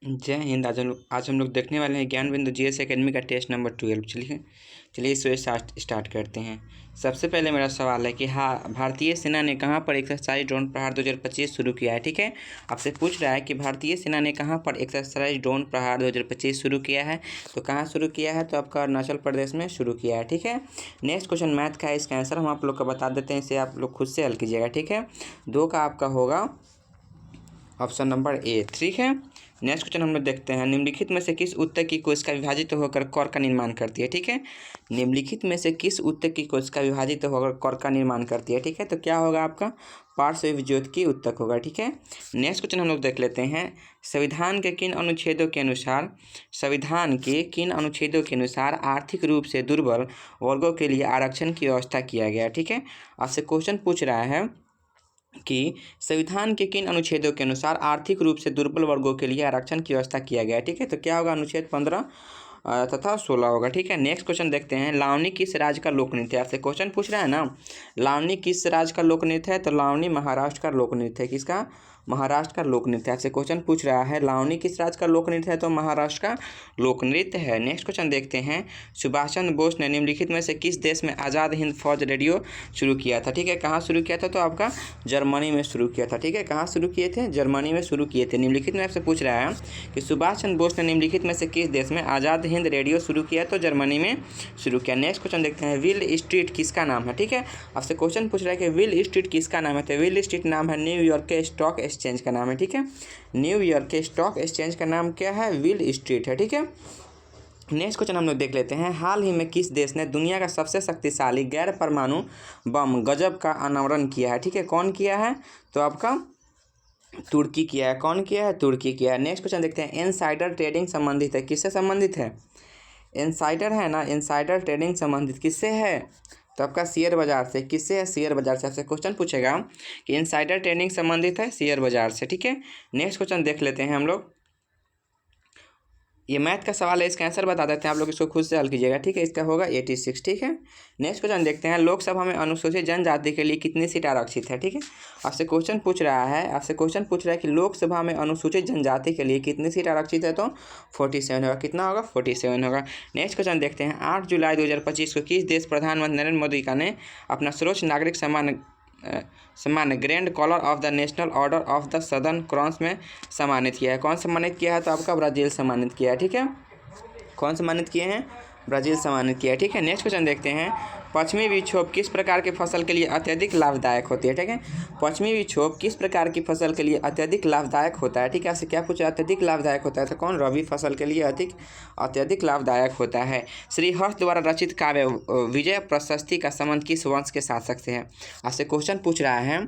जय हिंद। आज हम लोग देखने वाले हैं ज्ञान बिंदु जीएस एकेडमी का टेस्ट नंबर 12। चलिए इसे स्टार्ट करते हैं। सबसे पहले मेरा सवाल है कि हाँ, भारतीय सेना ने कहाँ पर एक्सरसाइज ड्रोन प्रहार 2025 शुरू किया है। ठीक है, आपसे पूछ रहा है कि भारतीय सेना ने कहाँ पर एक्सरसाइज ड्रोन प्रहार 2025 शुरू किया है। तो कहाँ शुरू किया है, तो आपका अरुणाचल प्रदेश में शुरू किया है। ठीक है, नेक्स्ट क्वेश्चन मैथ का है, इसका आंसर हम आप लोग को बता देते हैं, इसे आप लोग खुद से हल कीजिएगा। ठीक है, 2 का आपका होगा ऑप्शन नंबर ए। ठीक है, नेक्स्ट क्वेश्चन हम लोग देखते हैं, निम्नलिखित में से किस उत्तर की कोशिका विभाजित होकर कौर का निर्माण करती है। ठीक है, निम्नलिखित में से किस उत्तर की कोशिका विभाजित होकर कौर का निर्माण करती है। ठीक है, तो क्या होगा आपका पार्श्व विभज्योत की उत्तक होगा। ठीक है, नेक्स्ट क्वेश्चन हम लोग देख लेते हैं, संविधान के किन अनुच्छेदों के अनुसार आर्थिक रूप से दुर्बल वर्गों के लिए आरक्षण की व्यवस्था किया गया। ठीक है, आपसे क्वेश्चन पूछ रहा है कि संविधान के किन अनुच्छेदों के अनुसार आर्थिक रूप से दुर्बल वर्गों के लिए आरक्षण की व्यवस्था किया गया है। ठीक है, तो क्या होगा अनुच्छेद 15 तथा 16 होगा। ठीक है, नेक्स्ट क्वेश्चन देखते हैं, लावनी किस राज्य का लोक नृत्य है। आपसे क्वेश्चन पूछ रहा है ना, लावनी किस राज्य का लोक नृत्य है, तो लावनी महाराष्ट्र का लोक नृत्य है। किसका? महाराष्ट्र का लोक नृत्य। आपसे क्वेश्चन पूछ रहा है लावनी किस राज्य का लोक नृत्य है, तो महाराष्ट्र का लोक नृत्य है। नेक्स्ट क्वेश्चन देखते हैं, सुभाष चंद्र बोस ने निम्नलिखित में से किस देश में आज़ाद हिंद फौज रेडियो शुरू किया था। ठीक है, कहाँ शुरू किया था, तो आपका जर्मनी में शुरू किया था। ठीक है, कहाँ शुरू किए थे, जर्मनी में शुरू किए थे। निम्नलिखित में आपसे पूछ रहा है कि सुभाष चंद्र बोस ने निम्नलिखित में से किस देश में आज़ाद हिंद रेडियो शुरू किया, तो जर्मनी में शुरू किया। नेक्स्ट क्वेश्चन देखते हैं, विल स्ट्रीट किसका नाम है। ठीक है, आपसे क्वेश्चन पूछ रहा है कि विल स्ट्रीट किसका नाम है, तो विल स्ट्रीट नाम है न्यूयॉर्क के स्टॉक एक्सचेंज का नाम है। ठीक है, न्यूयॉर्क के स्टॉक एक्सचेंज का नाम क्या है, विल स्ट्रीट है। ठीक है, नेक्स्ट क्वेश्चन हम लोग देख लेते हैं, हाल ही में किस देश ने दुनिया का सबसे शक्तिशाली गैर परमाणु बम गजब का अनावरण किया है। ठीक है, कौन किया है, तो आपका तुर्की किया है। कौन किया है, तुर्की किया है। नेक्स्ट क्वेश्चन देखते हैं, इनसाइडर ट्रेडिंग संबंधित है, किससे संबंधित है, इनसाइडर है ना, इनसाइडर ट्रेडिंग संबंधित किससे है, तो आपका शेयर बाजार से। किससे है, शेयर बाजार से। आपसे क्वेश्चन पूछेगा कि इनसाइडर ट्रेडिंग संबंधित है शेयर बाजार से। ठीक है, नेक्स्ट क्वेश्चन देख लेते हैं हम लोग, ये मैथ का सवाल है, इसका आंसर बता देते हैं, आप लोग इसको खुद से हल कीजिएगा। ठीक है, इसका होगा 86। ठीक है, नेक्स्ट क्वेश्चन देखते हैं, लोकसभा में अनुसूचित जनजाति के लिए कितनी सीट आरक्षित है। ठीक है, आपसे क्वेश्चन पूछ रहा है कि लोकसभा में अनुसूचित जनजाति के लिए कितनी सीट आरक्षित है, तो 47 होगा। कितना होगा, 47 होगा। नेक्स्ट क्वेश्चन देखते हैं, 8 जुलाई 2025 को किस देश प्रधानमंत्री नरेंद्र मोदी का ने अपना सर्वोच्च नागरिक सम्मान grand collar of the national order of the southern cross में सम्मानित किया है। कौन सम्मानित किया है, तो आपका ब्राज़ील सम्मानित किया है। ठीक है, कौन सम्मानित किए हैं, ब्राज़ील सम्मानित किया है। ठीक है, नेक्स्ट क्वेश्चन देखते हैं, पश्चिमी विक्षोभ किस प्रकार की फसल के लिए अत्यधिक लाभदायक होती है। ठीक है, पश्चिमी विक्षोभ किस प्रकार की फसल के लिए अत्यधिक लाभदायक होता है। ठीक है, आपसे क्या पूछा, अत्यधिक लाभदायक होता है, तो कौन, रबी फसल के लिए अत्यधिक लाभदायक होता है। श्री हर्ष द्वारा रचित काव्य विजय प्रशस्ति का संबंध किस वंश के शासक से है। आपसे क्वेश्चन पूछ रहा है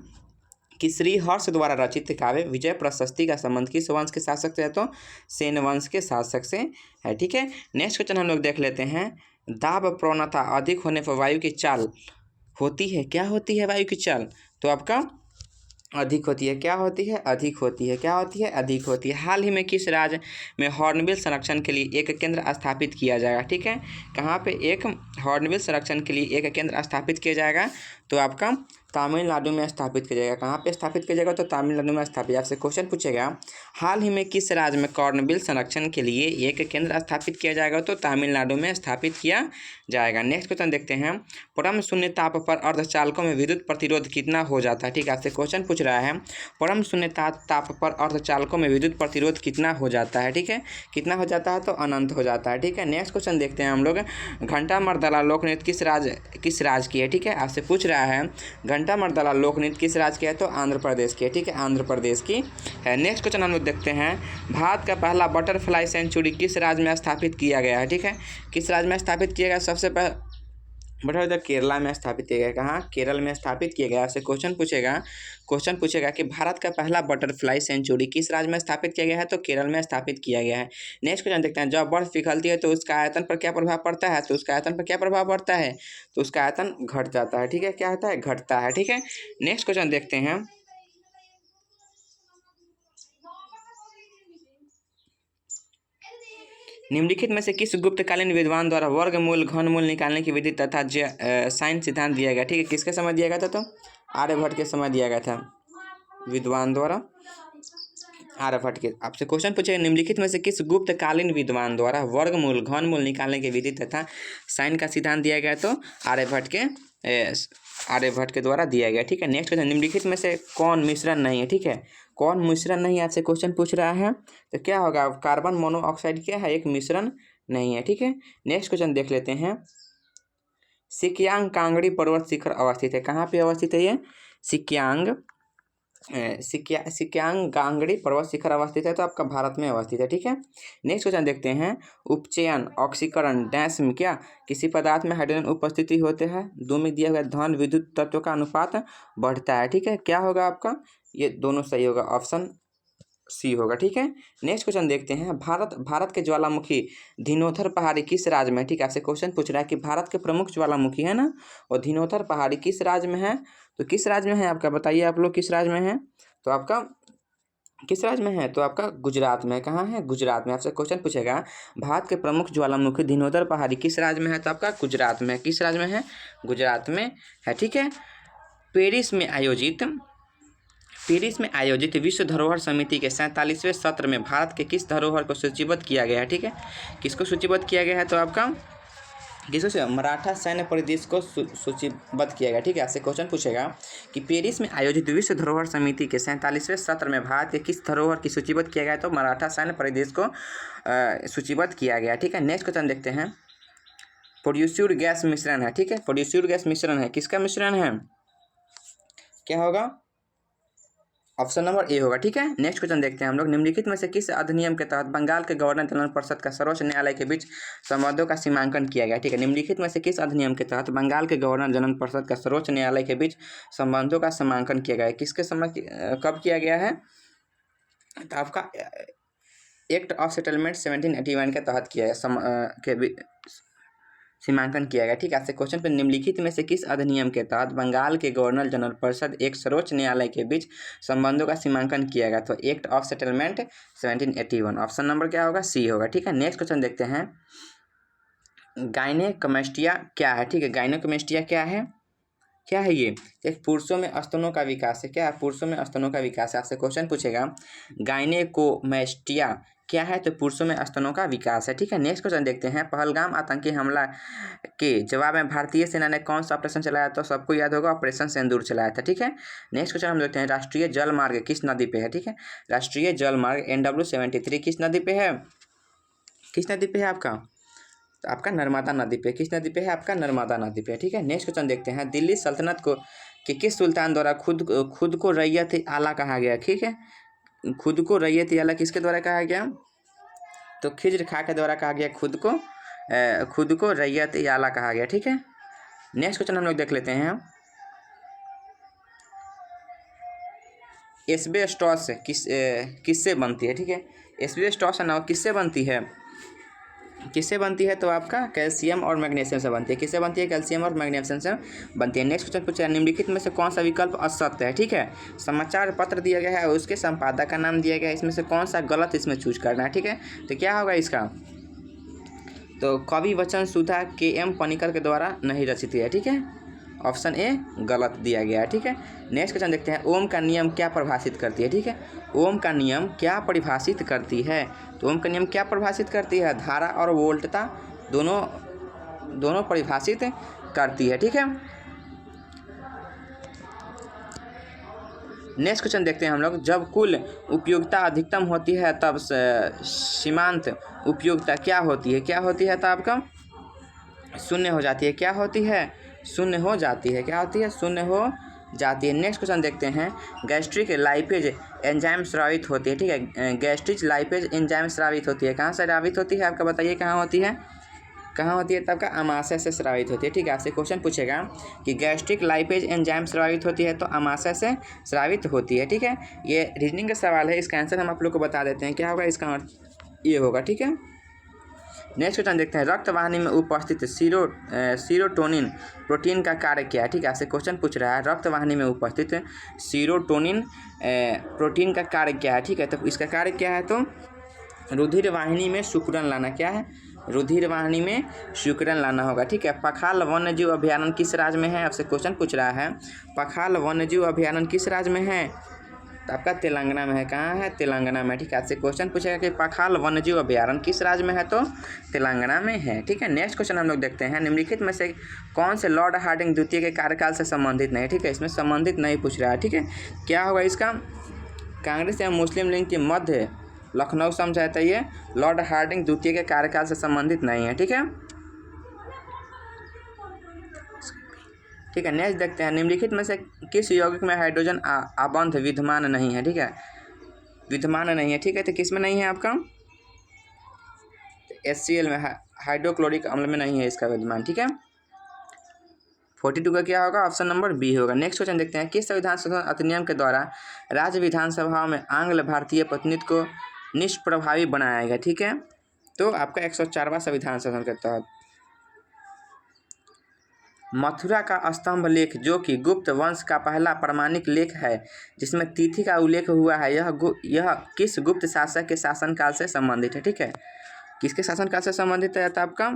कि श्री हर्ष द्वारा रचित काव्य विजय प्रशस्ति का संबंध किस वंश के शासक से है, तो सेन वंश के शासक से है। ठीक है, नेक्स्ट क्वेश्चन हम लोग देख लेते हैं, दाब प्रवणता अधिक होने पर वायु की चाल होती है, क्या होती है, वायु की चाल, तो आपका अधिक होती है। क्या होती है, अधिक होती है। क्या होती है, अधिक होती है। हाल ही में किस राज्य में हॉर्नबिल संरक्षण के लिए एक केंद्र स्थापित किया जाएगा। ठीक है, कहाँ पे एक हॉर्नबिल संरक्षण के लिए एक केंद्र स्थापित किया जाएगा, तो आपका तमिलनाडु में स्थापित किया जाएगा। कहाँ पे स्थापित किया जाएगा, तो तमिलनाडु में स्थापित। आपसे क्वेश्चन पूछेगा, हाल ही में किस राज्य में हॉर्नबिल संरक्षण के लिए एक केंद्र स्थापित किया जाएगा, तो तमिलनाडु में स्थापित किया जाएगा। नेक्स्ट क्वेश्चन देखते हैं, परम शून्य ताप पर अर्धचालकों में विद्युत प्रतिरोध कितना हो जाता है। ठीक है, आपसे क्वेश्चन पूछ रहा है, परम शून्य ताप पर अर्धचालकों में विद्युत प्रतिरोध कितना हो जाता है। ठीक है, कितना हो जाता है, तो अनंत हो जाता है। ठीक है, नेक्स्ट क्वेश्चन देखते हैं हम लोग, घंटा मर्दला लोक नृत्य किस राज्य की है। ठीक है, आपसे पूछ रहा है घंटा मर्दला लोक नृत्य किस राज्य की है, तो आंध्र प्रदेश की है। ठीक है, आंध्र प्रदेश की है। नेक्स्ट क्वेश्चन हम लोग देखते हैं, भारत का पहला बटरफ्लाई सेंचुरी किस राज्य में स्थापित किया गया है। ठीक है, किस राज्य में स्थापित किया गया, सबसे पहले बट केरला में स्थापित किया गया। कहाँ, केरल में स्थापित किया गया। आपसे क्वेश्चन पूछेगा कि भारत का पहला बटरफ्लाई सेंचुरी किस राज्य में स्थापित किया गया है, तो केरल में स्थापित किया गया है। नेक्स्ट क्वेश्चन देखते हैं, जब बर्फ पिघलती है तो उसका आयतन पर क्या प्रभाव पड़ता है, तो उसका आयतन पर क्या प्रभाव पड़ता है, तो उसका आयतन घट जाता है। ठीक है, क्या होता है, घटता है। ठीक है, नेक्स्ट क्वेश्चन देखते हैं, निम्नलिखित में से किस गुप्तकालीन विद्वान द्वारा वर्गमूल घनमूल निकालने की विधि तथा साइन सिद्धांत दिया गया। ठीक है, किसके समय दिया गया था, तो आर्यभट्ट के समय दिया गया था विद्वान द्वारा। आर्यभट्ट के। आपसे क्वेश्चन पूछेगा निम्नलिखित में से किस गुप्तकालीन विद्वान द्वारा वर्गमूल घनमूल निकालने की विधि तथा साइन का सिद्धांत दिया गया? तो आर्यभट्ट के द्वारा दिया गया। ठीक है, नेक्स्ट क्वेश्चन निम्नलिखित में से कौन मिश्रण नहीं है? ठीक है, कौन मिश्रण नहीं है आपसे क्वेश्चन पूछ रहा है, तो क्या होगा? कार्बन मोनोऑक्साइड क्या है? एक मिश्रण नहीं है। ठीक है, नेक्स्ट क्वेश्चन देख लेते हैं। सिक्यांग कांगड़ी पर्वत शिखर अवस्थित है, कहाँ पे अवस्थित है ये? सिक्यांग कांगड़ी पर्वत शिखर अवस्थित है, तो आपका भारत में अवस्थित है। ठीक है, नेक्स्ट क्वेश्चन देखते हैं। उपचयन ऑक्सीकरण डैश में क्या किसी पदार्थ में हाइड्रोजन उपस्थिति होते हैं? 2 में दिया हुआ धन विद्युत तत्व का अनुपात बढ़ता है। ठीक है, क्या होगा आपका? ये दोनों सही होगा, ऑप्शन सी होगा। ठीक है, नेक्स्ट क्वेश्चन देखते हैं। भारत के ज्वालामुखी धीनोथर पहाड़ी किस राज्य में? ठीक है, आपसे क्वेश्चन पूछ रहा है कि भारत के प्रमुख ज्वालामुखी है ना, और धीनोथर पहाड़ी किस राज्य में है? तो किस राज्य में है आपका? बताइए आप लोग किस राज्य में है? तो आपका किस राज्य में है? तो आपका गुजरात में। कहाँ है? गुजरात में। आपसे क्वेश्चन पूछेगा भारत के प्रमुख ज्वालामुखी धीनोथर पहाड़ी किस राज्य में है? तो आपका गुजरात में। किस राज्य में है? गुजरात में है। ठीक है, पेरिस में आयोजित विश्व धरोहर समिति के 47वें सत्र में भारत के किस धरोहर को सूचीबद्ध किया गया है? ठीक है, किसको सूचीबद्ध किया गया है? तो आपका किसको? मराठा सैन्य परिदृश्य को सूचीबद्ध किया गया। ठीक है, आपसे क्वेश्चन पूछेगा कि पेरिस में आयोजित विश्व धरोहर समिति के 47वें सत्र में भारत के किस धरोहर की सूचीबद्ध किया गया? तो मराठा सैन्य परिदृश्य को सूचीबद्ध किया गया। ठीक है, नेक्स्ट क्वेश्चन देखते हैं। प्रोड्यूसर गैस मिश्रण है। ठीक है, प्रोड्यूसर गैस मिश्रण है, किसका मिश्रण है? क्या होगा? ऑप्शन नंबर ए होगा। ठीक है, नेक्स्ट क्वेश्चन देखते हैं हम लोग। निम्नलिखित में से किस अधिनियम के तहत बंगाल के गवर्नर जनरल परिषद का सर्वोच्च न्यायालय के बीच संबंधों का सीमांकन किया गया? ठीक है, निम्नलिखित में से किस अधिनियम के तहत बंगाल के गवर्नर जनरल परिषद का सर्वोच्च न्यायालय के बीच संबंधों का सीमांकन किया गया है? किसके समय कब किया गया है? तो आपका एक्ट ऑफ सेटलमेंट 1781 के तहत किया है, सीमांकन किया गया। ठीक है, आपसे क्वेश्चन पर निम्नलिखित में से किस अधिनियम के तहत बंगाल के गवर्नर जनरल परिषद एक सर्वोच्च न्यायालय के बीच संबंधों का सीमांकन किया गया? तो act of settlement 1781। Option number क्या होगा? सी होगा। ठीक है, नेक्स्ट क्वेश्चन देखते हैं। गायनेकोमेस्टिया क्या है? ठीक है, गायनेकोमेस्टिया क्या है? क्या है ये? एक पुरुषों में स्तनों का विकास है। क्या है? पुरुषों में स्तनों का विकास है। आपसे क्वेश्चन पूछेगा गायनेकोमेस्टिया क्या है? तो पुरुषों में स्तनों का विकास है। ठीक है, नेक्स्ट क्वेश्चन देखते हैं। पहलगाम आतंकी हमला के जवाब में भारतीय सेना ने कौन सा ऑपरेशन चलाया? तो सबको याद होगा, ऑपरेशन सिंदूर चलाया था। ठीक है, नेक्स्ट क्वेश्चन हम देखते हैं। राष्ट्रीय जल मार्ग किस नदी पे है? ठीक है, राष्ट्रीय जल मार्ग NW73 किस नदी पे है? किस नदी पे है आपका? तो आपका नर्मदा नदी पे। किस नदी पे है? आपका नर्मदा नदी पे। ठीक है, नेक्स्ट क्वेश्चन देखते हैं। दिल्ली सल्तनत को किस सुल्तान द्वारा खुद को रैयत आला कहा गया? ठीक है, खुद को रैयत आला किसके द्वारा कहा गया? तो खिज्र खां के द्वारा कहा गया खुद को रैयत आला कहा गया। ठीक है, नेक्स्ट क्वेश्चन हम लोग देख लेते हैं। एस्बेस्टॉस किससे बनती है? ठीक है, एस्बेस्टॉस ना किससे बनती है? किससे बनती है? तो आपका कैल्शियम और मैग्नीशियम से बनती है। किससे बनती है? कैल्शियम और मैग्नीशियम से बनती है। नेक्स्ट क्वेश्चन पूछा निम्नलिखित में से कौन सा विकल्प असत्य है? ठीक है, समाचार पत्र दिया गया है, उसके संपादक का नाम दिया गया है, इसमें से कौन सा गलत इसमें चूज करना है? ठीक है, तो क्या होगा इसका? तो कवि वचन सुधा KM पनिकर के द्वारा नहीं रचित है। ठीक है, ऑप्शन ए गलत दिया गया है। ठीक है, नेक्स्ट क्वेश्चन देखते हैं। ओम का नियम क्या परिभाषित करती है? ठीक है, ओम का नियम क्या परिभाषित करती है? तो ओम का नियम क्या परिभाषित करती है? धारा और वोल्टता दोनों परिभाषित करती है। ठीक है, नेक्स्ट क्वेश्चन देखते हैं हम लोग। जब कुल उपयोगिता अधिकतम होती है तब सीमांत उपयोगिता क्या होती है? क्या होती है? तो आपका शून्य हो जाती है। क्या होती है? शून्य हो जाती है। क्या होती है? शून्य हो जाती है। नेक्स्ट क्वेश्चन देखते हैं। गैस्ट्रिक लाइपेज एंजाइम स्रावित होती है। ठीक है, गैस्ट्रिक लाइपेज एंजाइम स्रावित होती है। कहाँ से स्रावित होती है? आपका बताइए कहाँ होती है? कहाँ होती है? तब का अमाशय से स्रावित होती है। ठीक है, आपसे क्वेश्चन पूछेगा कि गैस्ट्रिक लाइपेज एंजाइम स्रावित होती है, तो अमाशय से स्रावित होती है। ठीक है, ये रीजनिंग का सवाल है, इसका आंसर हम आप लोग को बता देते हैं। क्या होगा इसका अर्थ? ये होगा। ठीक है, नेक्स्ट क्वेश्चन देखते हैं। रक्त वाहिनी में उपस्थित सीरोटोनिन प्रोटीन का कार्य क्या है? ठीक है, आपसे क्वेश्चन पूछ रहा है रक्त वाहिनी में उपस्थित सीरोटोनिन प्रोटीन का कार्य क्या है? ठीक है, तो इसका कार्य क्या है? तो रुधिर वाहिनी में सिकुड़न लाना। क्या है? रुधिर वाहिनी में सिकुड़न लाना होगा। ठीक है, पखाल वन्यजीव अभयारण्य किस राज्य में है? आपसे क्वेश्चन पूछ रहा है पखाल वन्यजीव अभयारण्य किस राज्य में है? तो आपका तेलंगाना में है। कहाँ है? तेलंगाना में। ठीक है, आपसे क्वेश्चन पूछेगा कि पखाल वन्यजीव अभयारण्य किस राज्य में है, तो तेलंगाना में है। ठीक है, नेक्स्ट क्वेश्चन हम लोग देखते हैं, निम्नलिखित में से कौन से लॉर्ड हार्डिंग द्वितीय के कार्यकाल से संबंधित नहीं। ठीक है, इसमें संबंधित नहीं पूछ रहा है। ठीक है, क्या होगा इसका? कांग्रेस एवं मुस्लिम लीग के मध्य लखनऊ समझौता, ये लॉर्ड हार्डिंग द्वितीय के कार्यकाल से संबंधित नहीं है। ठीक है, ठीक है, नेक्स्ट देखते हैं, निम्नलिखित में से किस यौगिक में हाइड्रोजन आबंध विद्यमान नहीं है। ठीक है, विद्यमान नहीं है। ठीक है, तो किस में नहीं है आपका? HCl में, हाइड्रोक्लोरिक अम्ल में नहीं है इसका विद्यमान। ठीक है, 42 का क्या होगा? ऑप्शन नंबर बी होगा। नेक्स्ट क्वेश्चन देखते हैं, किस संविधान संशोधन अधिनियम के द्वारा राज्य विधानसभा में आंग्ल भारतीय प्रतिनिधित्व को निष्प्रभावी बनाया गया। ठीक है, तो आपका 104वां संविधान संशोधन के तहत। मथुरा का स्तंभ लेख, जो कि गुप्त वंश का पहला प्रमाणिक लेख है जिसमें तिथि का उल्लेख हुआ है, यह किस गुप्त शासक के शासनकाल से संबंधित है। ठीक है, किसके शासनकाल से संबंधित है? तो आपका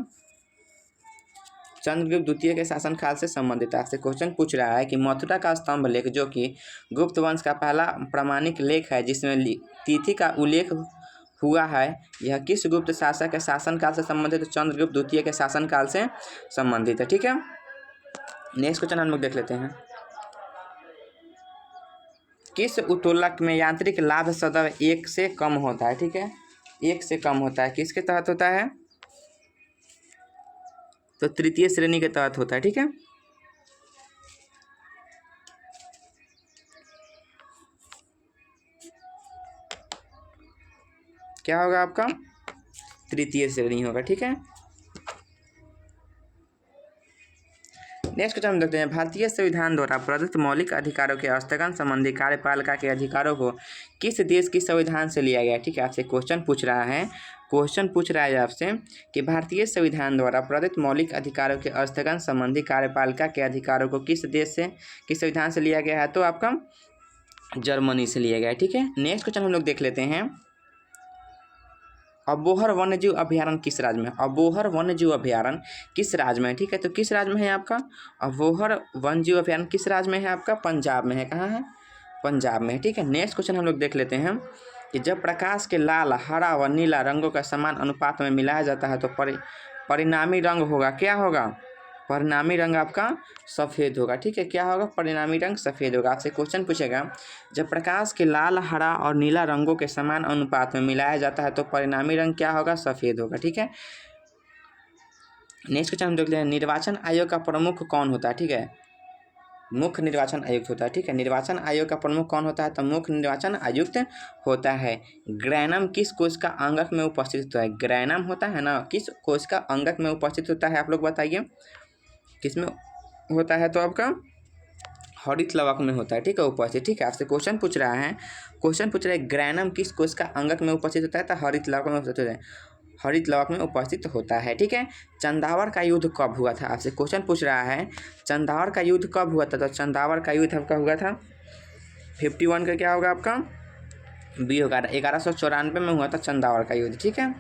चंद्रगुप्त द्वितीय के शासनकाल से संबंधित है। आपसे क्वेश्चन पूछ रहा है कि मथुरा का स्तंभ लेख, जो कि गुप्त वंश का पहला प्रमाणिक लेख है जिसमें तिथि का उल्लेख हुआ है, यह किस गुप्त शासक के शासनकाल से संबंधित है? चंद्रगुप्त द्वितीय के शासनकाल से संबंधित है। ठीक है, नेक्स्ट क्वेश्चन हम लोग देख लेते हैं, किस उत्तोलक में यांत्रिक लाभ सदैव 1 से कम होता है। ठीक है, 1 से कम होता है, किसके तहत होता है? तो तृतीय श्रेणी के तहत होता है। ठीक है, क्या होगा आपका? तृतीय श्रेणी होगा। ठीक है, नेक्स्ट क्वेश्चन हम देखते हैं, भारतीय संविधान द्वारा प्रदत्त मौलिक अधिकारों के स्थगन संबंधी कार्यपालिका के अधिकारों को किस देश की संविधान से लिया गया। ठीक है, आपसे क्वेश्चन पूछ रहा है, आपसे कि भारतीय संविधान द्वारा प्रदत्त मौलिक अधिकारों के स्थगन संबंधी कार्यपालिका के अधिकारों को किस देश से, किस संविधान से लिया गया है? तो आपका जर्मनी से लिया गया है। ठीक है, नेक्स्ट क्वेश्चन हम लोग देख लेते हैं, अबोहर वन्यजीव अभयारण्य किस राज्य में? अबोहर वन्यजीव अभयारण्य किस राज्य में है? ठीक है, तो किस राज्य में है आपका? अबोहर वन्यजीव अभयारण्य किस राज्य में है आपका? पंजाब में है। कहाँ है? पंजाब में है। ठीक है, नेक्स्ट क्वेश्चन हम लोग देख लेते हैं कि जब प्रकाश के लाल, हरा व नीला रंगों का समान अनुपात में मिलाया जाता है तो परिणामी रंग होगा, क्या होगा? परिणामी रंग आपका सफ़ेद होगा। ठीक है, क्या होगा? परिणामी रंग सफ़ेद होगा। आपसे क्वेश्चन पूछेगा, जब प्रकाश के लाल, हरा और नीला रंगों के समान अनुपात में मिलाया जाता है तो परिणामी रंग क्या होगा? सफ़ेद होगा। ठीक है, नेक्स्ट क्वेश्चन हम देख लेते हैं, निर्वाचन आयोग का प्रमुख कौन होता है? ठीक है, मुख्य निर्वाचन आयुक्त होता है। ठीक है, निर्वाचन आयोग का प्रमुख कौन होता है? तो मुख्य निर्वाचन आयुक्त होता है। ग्रैनम किस कोश का अंगक में उपस्थित होता है? ग्रैनम होता है ना, किस कोश का अंगक में उपस्थित होता है? आप लोग बताइए, किस में होता है? तो आपका हरित लवक में होता है। ठीक है, उपस्थित। ठीक है, आपसे क्वेश्चन पूछ रहा है ग्रैनम किस कोश का अंगक में उपस्थित होता है? तो हरित लवक में उपस्थित होता है, हरित लवक में उपस्थित होता है। ठीक है, चंदावर का युद्ध कब हुआ था? आपसे क्वेश्चन पूछ रहा है, चंदावर का युद्ध कब हुआ था? तो चंदावर का युद्ध आपका हुआ था 51 का, क्या होगा आपका? बी होगा, 1194 में हुआ था चंदावर का युद्ध। ठीक है,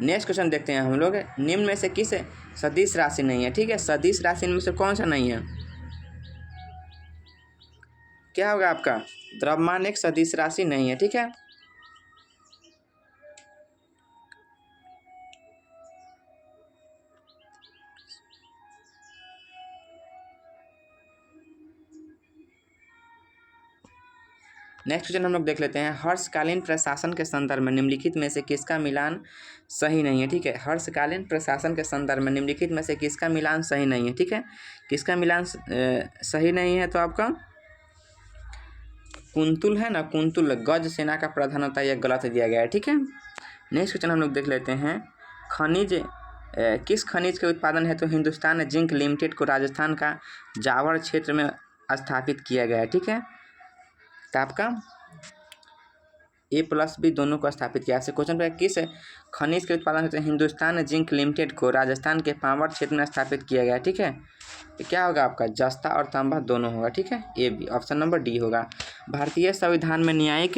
नेक्स्ट क्वेश्चन देखते हैं हम लोग, निम्न में से किस सदिश राशि नहीं है? ठीक है, सदिश राशि में से कौन सा नहीं है? क्या होगा आपका? द्रव्यमान एक सदिश राशि नहीं है। ठीक है, नेक्स्ट क्वेश्चन हम लोग देख लेते हैं, हर्षकालीन प्रशासन के संदर्भ में निम्नलिखित में से किसका मिलान सही नहीं है? ठीक है, हर्षकालीन प्रशासन के संदर्भ में निम्नलिखित में से किसका मिलान सही नहीं है? ठीक है, किसका मिलान सही नहीं है? तो आपका कुंतुल है ना, कुंतुल गज सेना का प्रधान होता है, यह गलत दिया गया है। ठीक है, नेक्स्ट क्वेश्चन हम लोग देख लेते हैं, खनिज किस खनिज के उत्पादन है तो हिंदुस्तान जिंक लिमिटेड को राजस्थान का जावर क्षेत्र में स्थापित किया गया है? ठीक है, तो आपका A+B दोनों को स्थापित किया। आपसे क्वेश्चन पर किस खनिज के उत्पादन हेतु हिंदुस्तान जिंक लिमिटेड को राजस्थान के पावर क्षेत्र में स्थापित किया गया? ठीक है, तो क्या होगा आपका? जस्ता और तांबा दोनों होगा। ठीक है, A, ऑप्शन नंबर डी होगा। भारतीय संविधान में न्यायिक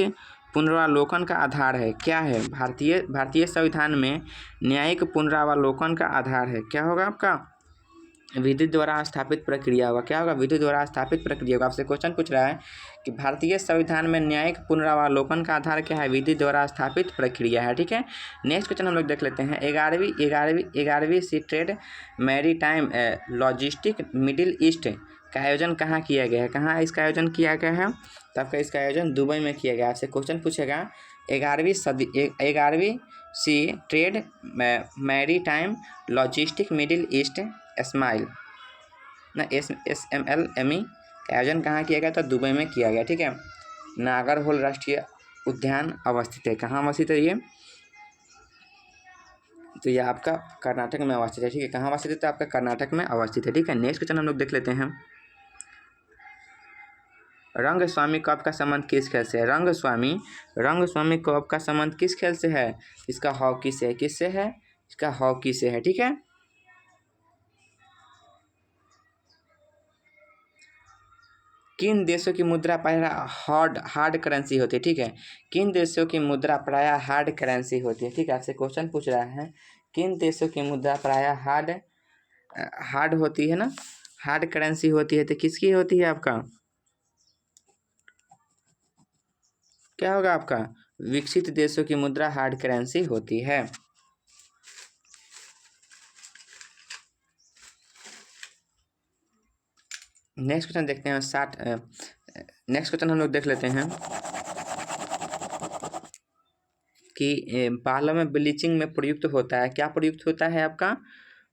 पुनरावलोकन का आधार है, क्या है? भारतीय संविधान में न्यायिक पुनरावलोकन का आधार है, क्या होगा आपका? विधि द्वारा स्थापित प्रक्रिया होगा। क्या होगा? विधि द्वारा स्थापित प्रक्रिया होगा। आपसे क्वेश्चन पूछ रहा है कि भारतीय संविधान में न्यायिक पुनरावलोकन का आधार क्या है? विधि द्वारा स्थापित प्रक्रिया है। ठीक है, नेक्स्ट क्वेश्चन हम लोग देख लेते हैं। 11वीं sea trade maritime logistic Middle East का आयोजन कहाँ किया गया है? कहाँ इसका आयोजन किया गया है? तो आपका इसका आयोजन दुबई में किया गया। आपसे क्वेश्चन पूछेगा 11वीं sea trade maritime logistic Middle East smile ना SMLME का आयोजन कहाँ किया गया? तो दुबई में किया गया। ठीक है, नागरहोल राष्ट्रीय उद्यान अवस्थित है। कहाँ अवस्थित है ये? तो ये आपका कर्नाटक में अवस्थित है। ठीक है, कहाँ अवस्थित है? तो आपका कर्नाटक में अवस्थित है। ठीक है, नेक्स्ट क्वेश्चन हम लोग देख लेते हैं। रंगस्वामी कप का संबंध किस खेल से है? रंगस्वामी कप का संबंध किस खेल से है? इसका हॉकी से है। किससे है? इसका हॉकी से है। ठीक है, किन देशों की मुद्रा प्रायः हार्ड करेंसी होती है? ठीक है, किन देशों की मुद्रा प्रायः हार्ड करेंसी होती है? ठीक है, आपसे क्वेश्चन पूछ रहा है किन देशों की मुद्रा प्रायः हार्ड होती है ना, हार्ड करेंसी होती है। तो किसकी होती है? आपका क्या होगा? आपका विकसित देशों की मुद्रा हार्ड करेंसी होती है। नेक्स्ट क्वेश्चन देखते हैं। नेक्स्ट क्वेश्चन हम लोग देख लेते हैं कि बालों में ब्लीचिंग में प्रयुक्त होता है। क्या प्रयुक्त होता है? आपका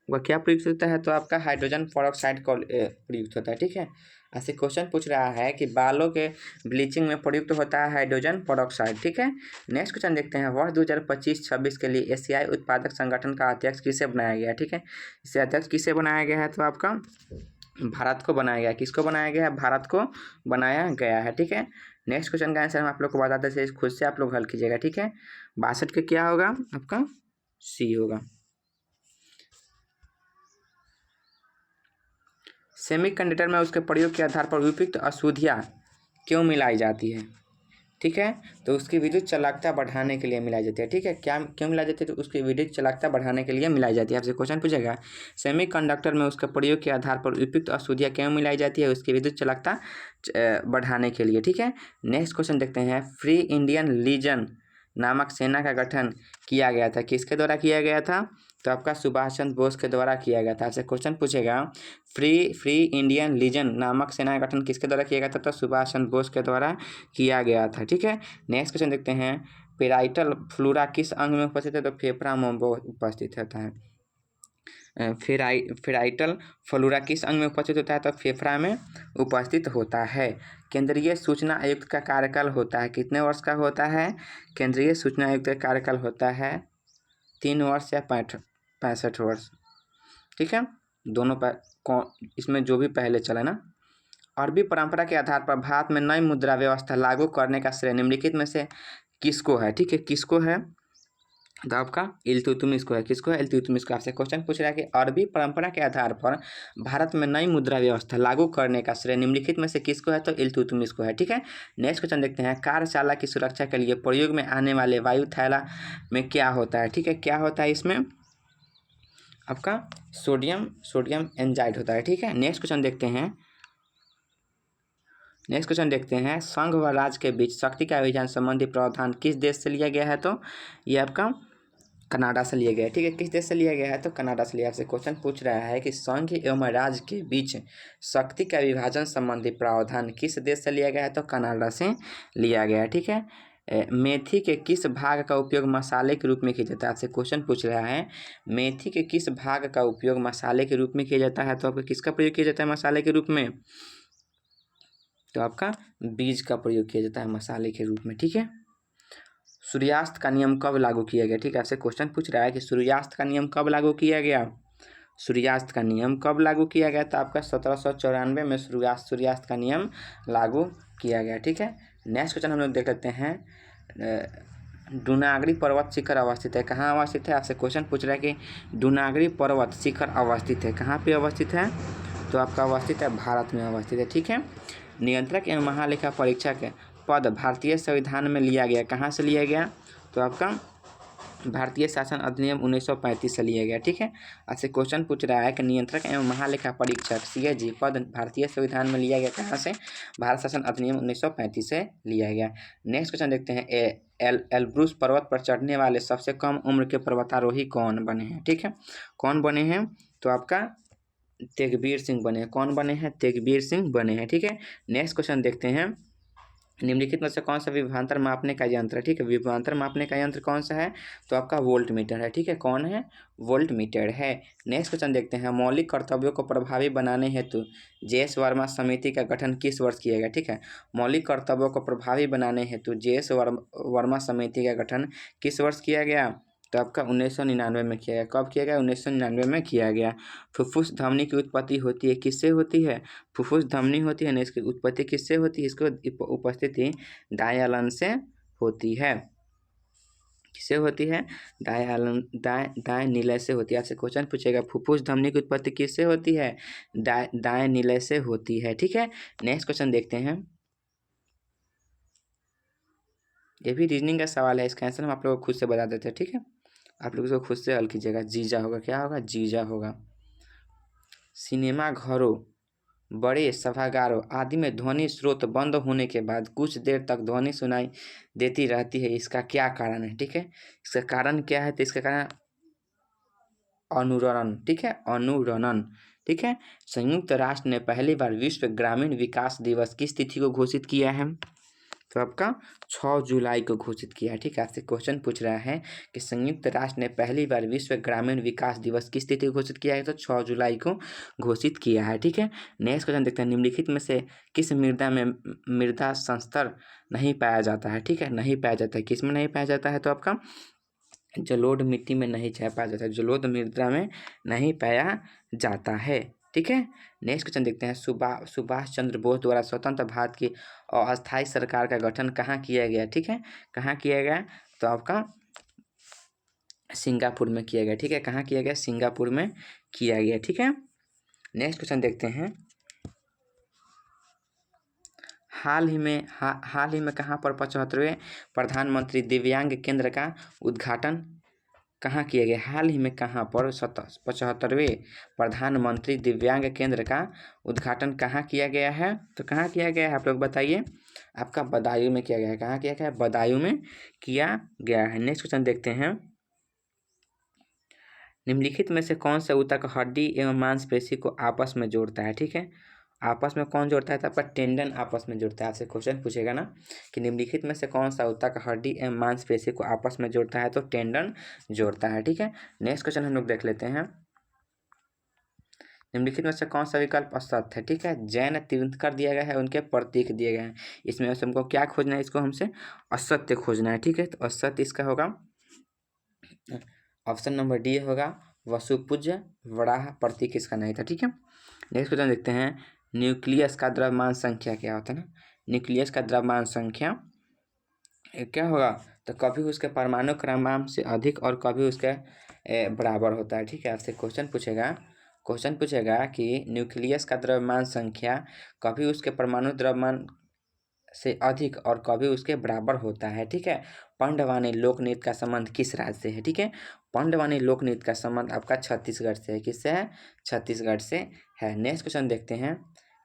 वह क्या प्रयुक्त होता है? तो आपका हाइड्रोजन पेरोक्साइड का प्रयुक्त होता है। ठीक है, ऐसे क्वेश्चन पूछ रहा है कि बालों के ब्लीचिंग में प्रयुक्त होता है हाइड्रोजन पेरोक्साइड। ठीक है, नेक्स्ट क्वेश्चन देखते हैं। वर्ष 2025-26 के लिए एशियाई उत्पादक संगठन का अध्यक्ष किसे बनाया गया? ठीक है, इसे अध्यक्ष किसे बनाया गया है? तो आपका भारत को बनाया गया। किसको बनाया गया है? भारत को बनाया गया है। ठीक है, नेक्स्ट क्वेश्चन का आंसर हम आप लोग को बता देते हैं, खुद से आप लोग हल कीजिएगा। ठीक है, 62 के क्या होगा? आपका सी होगा। सेमीकंडक्टर में उसके प्रयोग के आधार पर उपयुक्त अशुद्धियाँ क्यों मिलाई जाती है? ठीक है, तो उसकी विद्युत चालकता बढ़ाने के लिए मिलाई जाती है। ठीक है, क्या क्यों मिलाई जाती है? तो उसकी विद्युत चालकता बढ़ाने के लिए मिलाई जाती है। आपसे क्वेश्चन पूछेगा सेमीकंडक्टर में उसके प्रयोग के आधार पर उपयुक्त अशुद्धियाँ क्यों मिलाई जाती है? उसकी विद्युत चालकता बढ़ाने के लिए। ठीक है, नेक्स्ट क्वेश्चन देखते हैं। फ्री इंडियन लीजन नामक सेना का गठन किया गया था। किसके द्वारा किया गया था? तो आपका सुभाष चंद्र बोस के द्वारा किया गया था। आपसे क्वेश्चन पूछेगा फ्री इंडियन लीजन नामक सेना का गठन किसके द्वारा किया गया था? तो सुभाष चंद्र बोस के द्वारा किया गया था। ठीक है, नेक्स्ट क्वेश्चन देखते हैं। पेराइटल फ्लोरा किस अंग में उपस्थित है? तो फेफड़ा में उपस्थित होता है। फेराइटल फ्लोरा किस अंग में उपस्थित होता है? तो फेफड़ा में उपस्थित होता है। केंद्रीय सूचना आयुक्त का कार्यकाल होता है कितने वर्ष का होता है? केंद्रीय सूचना आयुक्त का कार्यकाल होता है 3 वर्ष या 65 वर्ष। ठीक है, दोनों इसमें जो भी पहले चला ना। अरबी परंपरा के आधार पर भारत में नई मुद्रा व्यवस्था लागू करने का श्रेय निम्नलिखित में से किसको है? ठीक है, किसको है? तो आपका इल्तुतमिश को है। किसको है? इल्तुतमिश को। आपसे क्वेश्चन पूछ रहा है कि अरबी परंपरा के आधार पर भारत में नई मुद्रा व्यवस्था लागू करने का श्रेय निम्नलिखित में से किसको है? तो इल्तुतमिश को है। ठीक है, नेक्स्ट क्वेश्चन देखते हैं। कार्यशाला की सुरक्षा के लिए प्रयोग में आने वाले वायु थैला में क्या होता है? ठीक है, क्या होता है इसमें? आपका सोडियम एंजाइड होता है। ठीक है, नेक्स्ट क्वेश्चन देखते हैं। संघ व राज्य के बीच शक्ति का अभियान संबंधी प्रावधान किस देश से लिया गया है? तो ये आपका कनाडा से लिया गया है। ठीक है, किस देश से लिया गया है? तो कनाडा से लिया। आपसे क्वेश्चन पूछ रहा है कि संघ एवं राज्य के बीच शक्ति का विभाजन संबंधी प्रावधान किस देश से लिया गया है? तो कनाडा से लिया गया है। ठीक है, मेथी के किस भाग का उपयोग मसाले के रूप में किया जाता है? आपसे क्वेश्चन पूछ रहा है मेथी के किस भाग का उपयोग मसाले के रूप में किया जाता है? तो आपको किसका प्रयोग किया जाता है मसाले के रूप में? तो आपका बीज का प्रयोग किया जाता है मसाले के रूप में। ठीक है, सूर्यास्त का नियम कब लागू किया गया? ठीक है, आपसे क्वेश्चन पूछ रहा है कि सूर्यास्त का नियम कब लागू किया गया? सूर्यास्त का नियम कब लागू किया गया? तो आपका 1794 में सूर्यास्त का नियम लागू किया गया। ठीक है, नेक्स्ट क्वेश्चन हम लोग देख लेते हैं। डूनागरी पर्वत शिखर अवस्थित है। कहाँ अवस्थित है? आपसे क्वेश्चन पूछ रहा है कि डूनागरी पर्वत शिखर अवस्थित है। कहाँ पे अवस्थित है? तो आपका अवस्थित है भारत में अवस्थित है। ठीक है, नियंत्रक एवं महालेखा परीक्षक पद भारतीय संविधान में लिया गया। कहाँ से लिया गया? तो आपका भारतीय शासन अधिनियम 1935 से लिया गया। ठीक है, आपसे क्वेश्चन पूछ रहा है कि नियंत्रक एवं महालेखा परीक्षक CAG पद भारतीय संविधान में लिया गया कहाँ से? भारत शासन अधिनियम 1935 से लिया गया। नेक्स्ट क्वेश्चन देखते हैं, एल्ब्रूस पर्वत पर चढ़ने वाले सबसे कम उम्र के पर्वतारोही कौन बने हैं? ठीक है, कौन बने हैं? तो आपका तेगबीर सिंह बने हैं। कौन बने हैं? तेगबीर सिंह बने हैं। ठीक है, नेक्स्ट क्वेश्चन देखते हैं, निम्नलिखित में से कौन सा विभवांतर मापने का यंत्र है? ठीक है, विभवांतर मापने का यंत्र कौन सा है? तो आपका वोल्ट मीटर है। ठीक है, कौन है? वोल्ट मीटर है। नेक्स्ट क्वेश्चन देखते हैं, मौलिक कर्तव्यों को प्रभावी बनाने हेतु JS वर्मा समिति का गठन किस वर्ष किया गया? ठीक है, मौलिक कर्तव्यों को प्रभावी बनाने हेतु JS वर्मा समिति का गठन किस वर्ष किया गया? तो आपका 1999 में किया गया। कब किया गया? 1999 में किया गया। फुफ्फुस धमनी की उत्पत्ति होती है किससे होती है? फुफ्फुस धमनी होती है ना, इसकी उत्पत्ति किससे होती है? इसको उपस्थिति डायलन से होती है। किससे होती है? दाएं नीलय से होती है। आपसे क्वेश्चन पूछेगा फुफ्फुस धमनी की उत्पत्ति किससे होती है? दाएं नीलय से होती है। ठीक है, नेक्स्ट क्वेश्चन देखते हैं, ये भी रीजनिंग का सवाल है, इसका आंसर हम आप लोगों को खुद से बता देते हैं। ठीक है, आप लोग इसको खुद से हल कीजिएगा। जीजा होगा, क्या होगा? जीजा होगा। सिनेमा घरों, बड़े सभागारों आदि में ध्वनि स्रोत बंद होने के बाद कुछ देर तक ध्वनि सुनाई देती रहती है, इसका क्या कारण है? ठीक है, इसका कारण क्या है? तो इसका कारण अनुरणन। ठीक है, अनुरणन। ठीक है, संयुक्त राष्ट्र ने पहली बार विश्व ग्रामीण विकास दिवस किस तिथि को घोषित किया है? तो आपका 6 जुलाई को घोषित किया है। ठीक है, आपसे क्वेश्चन पूछ रहा है कि संयुक्त राष्ट्र ने पहली बार विश्व ग्रामीण विकास दिवस किस तिथि को घोषित किया है? तो 6 जुलाई को घोषित किया है। ठीक है, नेक्स्ट क्वेश्चन देखते हैं, निम्नलिखित में से किस मृदा में मृदा संस्तर नहीं पाया जाता है? ठीक है, नहीं पाया जाता है। किस में नहीं पाया जाता है? तो आपका जलोढ़ मिट्टी में नहीं पाया जाता है, जलोढ़ मृदा में नहीं पाया जाता है। ठीक है, नेक्स्ट क्वेश्चन देखते हैं, सुभाष चंद्र बोस द्वारा स्वतंत्र भारत की अस्थायी सरकार का गठन कहाँ किया गया? ठीक है, कहाँ किया गया? तो आपका सिंगापुर में किया गया। ठीक है, कहाँ किया गया? सिंगापुर में किया गया। ठीक है, नेक्स्ट क्वेश्चन देखते हैं, हाल ही में कहाँ पर 75वें प्रधानमंत्री दिव्यांग केंद्र का उद्घाटन कहाँ किया गया? हाल ही में कहाँ पर 75वें प्रधानमंत्री दिव्यांग केंद्र का उद्घाटन कहाँ किया गया है? तो कहाँ किया गया है आप लोग बताइए? आपका बदायूं में किया गया है। कहाँ किया गया है? बदायूं में किया गया है। नेक्स्ट क्वेश्चन देखते हैं, निम्नलिखित में से कौन सा ऊतक हड्डी एवं मांसपेशी को आपस में जोड़ता है? ठीक है, आपस में कौन जोड़ता है? तो आपका टेंडन आपस में जोड़ता है। आपसे क्वेश्चन पूछेगा ना कि निम्नलिखित में से कौन सा ऊतक हड्डी एवं मांसपेशी को आपस में जोड़ता है? तो टेंडन जोड़ता है। ठीक है, नेक्स्ट क्वेश्चन हम लोग देख लेते हैं, निम्नलिखित में से कौन सा विकल्प असत्य है? ठीक है, जैन तीर्थंकर दिया गया है, उनके प्रतीक दिए गए हैं। इसमें से हमको क्या खोजना है? इसको हमसे असत्य खोजना है। ठीक है, तो असत्य इसका होगा ऑप्शन नंबर डी होगा, वसुपूज्य वराह प्रतीक इसका नहीं था। ठीक है, नेक्स्ट क्वेश्चन देखते हैं, न्यूक्लियस का द्रव्यमान संख्या क्या होता है ना? न्यूक्लियस का द्रव्यमान संख्या क्या होगा? तो कभी उसके परमाणु क्रमांक से अधिक और कभी उसके बराबर होता है। ठीक है, आपसे क्वेश्चन पूछेगा कि न्यूक्लियस का द्रव्यमान संख्या कभी उसके परमाणु द्रव्यमान से अधिक और कभी उसके बराबर होता है। ठीक है, पांडवानी लोक नृत्य का संबंध किस राज्य से है? ठीक है, पांडवानी लोक नृत्य का संबंध आपका छत्तीसगढ़ से है। किससे है? छत्तीसगढ़ से है। नेक्स्ट क्वेश्चन देखते हैं,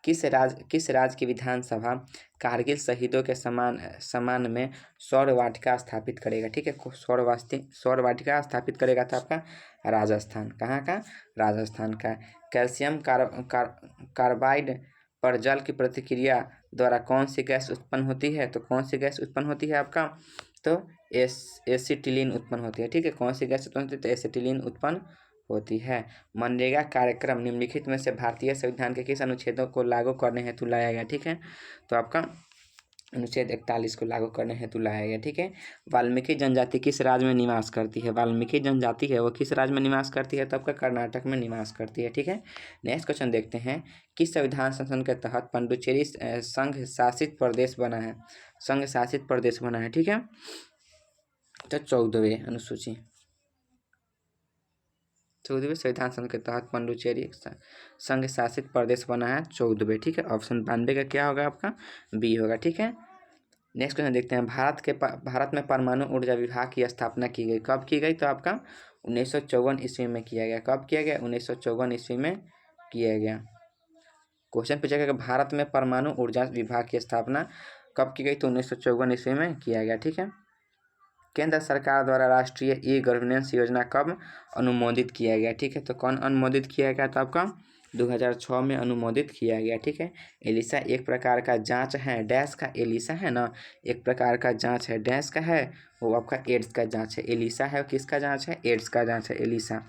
किस राज्य की विधानसभा कारगिल शहीदों के सम्मान में सौर वाटिका स्थापित करेगा? ठीक है, सौर वाटिका स्थापित करेगा था आपका राजस्थान। कहाँ का? राजस्थान का। कैल्शियम कार्बाइड पर जल की प्रतिक्रिया द्वारा कौन सी गैस उत्पन्न होती है? तो कौन सी गैस उत्पन्न होती है आपका? तो एसिटिलीन उत्पन्न होती है। ठीक है, कौन सी गैस उत्पन्न होती है? तो एसिटिलीन उत्पन्न होती है। मनरेगा कार्यक्रम निम्नलिखित में से भारतीय संविधान के किस अनुच्छेदों को लागू करने हेतु लाया गया? ठीक है, तो आपका अनुच्छेद 41 को लागू करने हेतु लाया गया। ठीक है, वाल्मीकि जनजाति किस राज्य में निवास करती है? वाल्मीकि जनजाति है वो किस राज्य में निवास करती है? तो आपका कर्नाटक में निवास करती है। ठीक है, नेक्स्ट क्वेश्चन देखते हैं, किस संविधान संशोधन के तहत पुडुचेरी संघ शासित प्रदेश बना है? संघ शासित प्रदेश बना है। ठीक है, तो 14वें अनुसूची 14वें संविधान संशोधन के तहत पुडुचेरी संघ शासित प्रदेश बना है 14वें। ठीक है, ऑप्शन 92 का क्या होगा? आपका बी होगा। ठीक है, नेक्स्ट क्वेश्चन देखते हैं, भारत में परमाणु ऊर्जा विभाग की स्थापना की गई, कब की गई? तो आपका 1954 ईस्वी में किया गया। कब किया गया? 1954 ईस्वी में किया गया। क्वेश्चन पूछा गया कि भारत में परमाणु ऊर्जा विभाग की स्थापना कब की गई? तो 1954 ईस्वी में किया गया। ठीक है। केंद्र सरकार द्वारा राष्ट्रीय ई गवर्नेंस योजना कब अनुमोदित किया गया? ठीक है, तो कौन अनुमोदित किया गया? तो आपका 2006 में अनुमोदित किया गया। ठीक है। एलिसा एक प्रकार का जांच है, डैश का एलिसा है ना, एक प्रकार का जांच है, डैश का है, वो आपका एड्स का जांच है। एलिसा है किसका जांच है? एड्स का जांच है, एलिसा।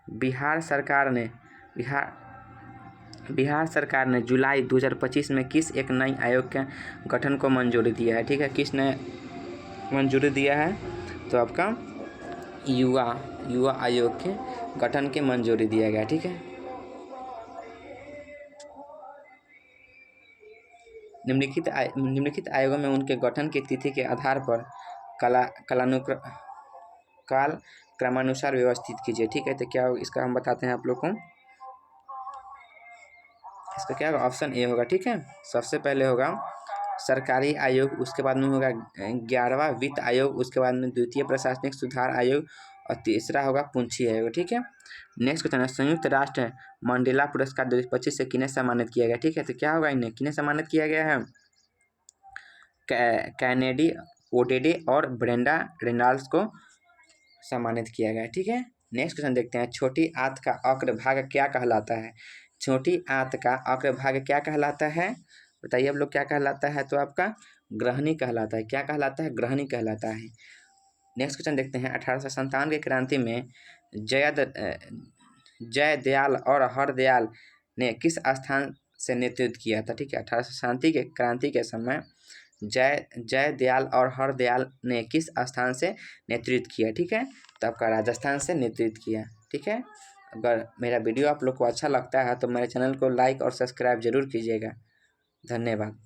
बिहार सरकार ने जुलाई 2025 में किस एक नई आयोग के गठन को मंजूरी दिया है? ठीक है, किस ने मंजूरी दिया है? तो आपका युवा आयोग के गठन की मंजूरी दिया गया। ठीक है। निम्नलिखित आयोगों में उनके गठन की तिथि के आधार पर काल क्रमानुसार व्यवस्थित कीजिए। ठीक है, तो क्या इसका हम बताते हैं आप लोग को। इसका क्या होगा? ऑप्शन ए होगा। ठीक है, सबसे पहले होगा सरकारी आयोग, उसके बाद में होगा 11वां वित्त आयोग, उसके बाद में द्वितीय प्रशासनिक सुधार आयोग और तीसरा होगा पूंछी आयोग। ठीक है। नेक्स्ट क्वेश्चन है, संयुक्त राष्ट्र मंडेला पुरस्कार 2025 से किन्हें सम्मानित किया गया? ठीक है, तो क्या होगा? इन्हें किन्हें सम्मानित किया गया है? कैनेडी ओटेडे और ब्रेंडा रेनॉल्ड्स को सम्मानित किया गया। ठीक है। नेक्स्ट क्वेश्चन देखते हैं, छोटी आंत का अग्रभाग क्या कहलाता है? छोटी आंत का अग्रभाग क्या कहलाता है? बताइए आप लोग, क्या कहलाता है? तो आपका ग्रहणी कहलाता है। क्या कहलाता है? ग्रहणी कहलाता है। नेक्स्ट क्वेश्चन देखते हैं, 1857 की क्रांति में जयदयाल और हरदयाल ने किस स्थान से नेतृत्व किया था? ठीक है, 1857 के क्रांति के समय जयदयाल और हरदयाल ने किस स्थान से नेतृत्व किया? ठीक है, तो आपका राजस्थान से नेतृत्व किया। ठीक है। अगर मेरा वीडियो आप लोग को अच्छा लगता है तो मेरे चैनल को लाइक और सब्सक्राइब जरूर कीजिएगा। धन्यवाद।